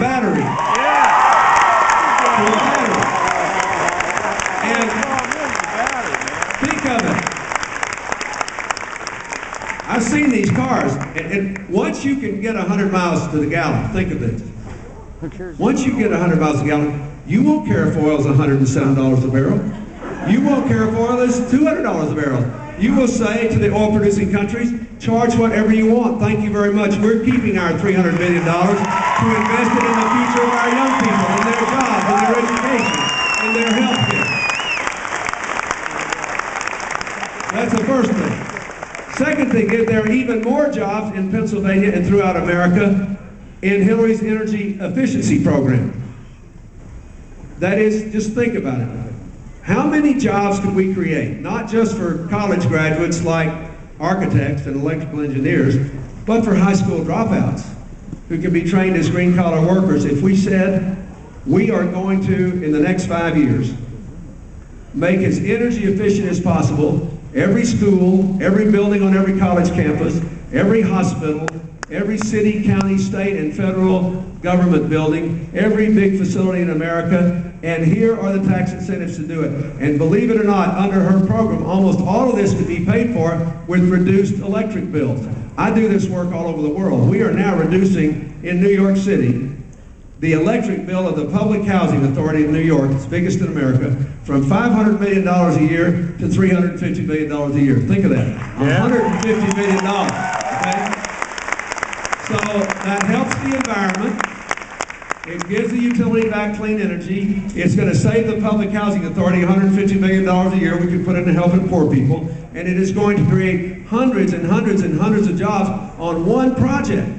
battery. To a battery. And think of it. I've seen these cars, and once you can get 100 miles to the gallon, think of this. Once you get 100 miles a gallon, you won't care if oil's $107 a barrel. You won't care if oil is $200 a barrel. You will say to the oil-producing countries, charge whatever you want. Thank you very much. We're keeping our $300 billion to invest it in the future of our young people, in their jobs, in their education, in their health care. That's the first thing. Second thing is there are even more jobs in Pennsylvania and throughout America in Hillary's energy efficiency program. That is, just think about it. How many jobs could we create? Not just for college graduates like architects and electrical engineers, but for high school dropouts who can be trained as green collar workers if we said we are going to, in the next 5 years, make as energy efficient as possible every school, every building on every college campus, every hospital, every city, county, state, and federal government building, every big facility in America, and here are the tax incentives to do it. And believe it or not, under her program, almost all of this could be paid for with reduced electric bills. I do this work all over the world. We are now reducing, in New York City, the electric bill of the Public Housing Authority in New York, it's biggest in America, from $500 million a year to $350 million a year. Think of that, $150 million, okay? So that helps the environment. It gives the utility back clean energy. It's going to save the Public Housing Authority $150 million a year. We can put it in helping poor people. And it is going to create hundreds and hundreds and hundreds of jobs on one project.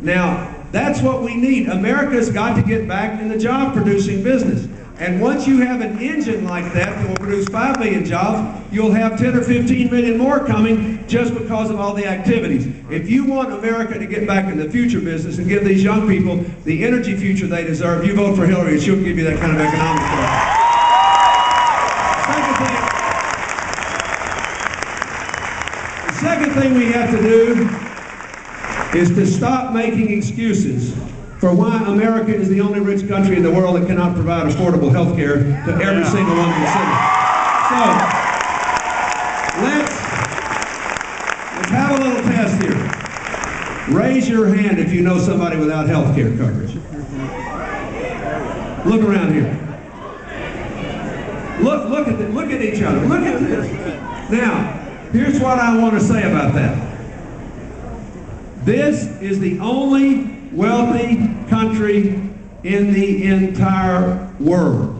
Now, that's what we need. America's got to get back in the job producing business. And once you have an engine like that will produce 5 million jobs, you'll have 10 or 15 million more coming just because of all the activities. If you want America to get back in the future business and give these young people the energy future they deserve, you vote for Hillary and she'll give you that kind of economic growth. The second thing we have to do is to stop making excuses for why America is the only rich country in the world that cannot provide affordable health care to every single one of its citizens. So, let's have a little test here. Raise your hand if you know somebody without health care coverage. Look around here. Look at each other. Look at this. Now, here's what I want to say about that. This is the only wealthy country in the entire world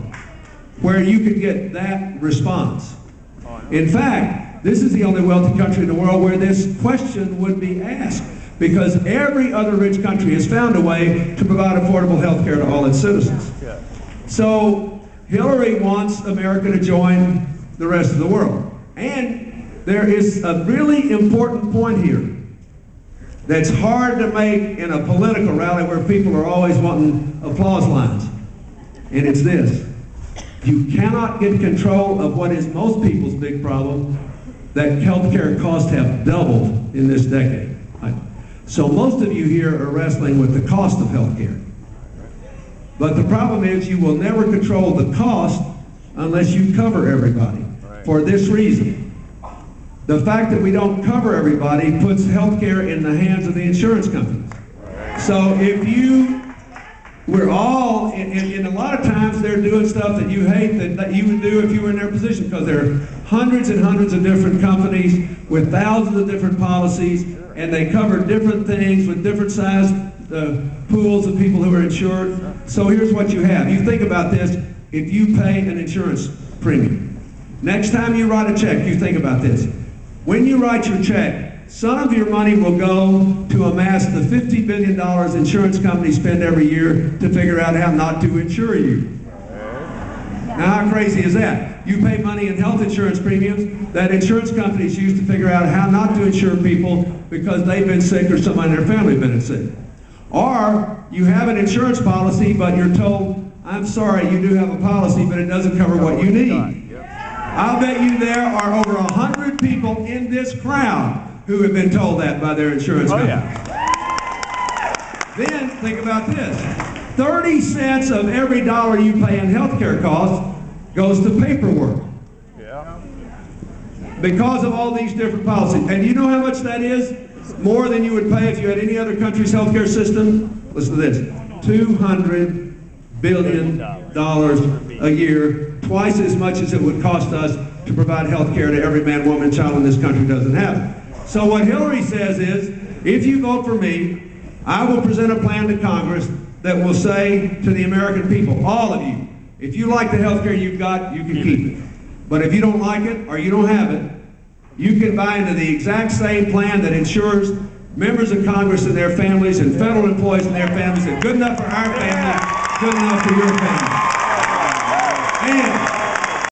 where you could get that response. In fact, this is the only wealthy country in the world where this question would be asked, because every other rich country has found a way to provide affordable health care to all its citizens. So Hillary wants America to join the rest of the world. And there is a really important point here that's hard to make in a political rally where people are always wanting applause lines. And it's this: you cannot get control of what is most people's big problem, that healthcare costs have doubled in this decade. So most of you here are wrestling with the cost of healthcare. But the problem is you will never control the cost unless you cover everybody. For this reason: the fact that we don't cover everybody puts healthcare in the hands of the insurance companies. So if we're all, and a lot of times they're doing stuff that you hate that you would do if you were in their position, because there are hundreds and hundreds of different companies with thousands of different policies, and they cover different things with different size pools of people who are insured. So here's what you have. You think about this: if you pay an insurance premium, next time you write a check, you think about this. When you write your check, some of your money will go to amass the $50 billion insurance companies spend every year to figure out how not to insure you. Now, how crazy is that? You pay money in health insurance premiums that insurance companies use to figure out how not to insure people because they've been sick or somebody in their family has been sick. Or you have an insurance policy, but you're told, I'm sorry, you do have a policy, but it doesn't cover what you need. I'll bet you there are over 100 people in this crowd who have been told that by their insurance company. Then think about this. 30 cents of every dollar you pay in healthcare costs goes to paperwork. Because of all these different policies. And you know how much that is? More than you would pay if you had any other country's healthcare system? Listen to this. $200 billion a year, twice as much as it would cost us to provide health care to every man, woman, and child in this country doesn't have it. So what Hillary says is, if you vote for me, I will present a plan to Congress that will say to the American people, all of you, if you like the health care you've got, you can keep it. But if you don't like it or you don't have it, you can buy into the exact same plan that ensures members of Congress and their families and federal employees and their families are good enough for our family, good enough for your family.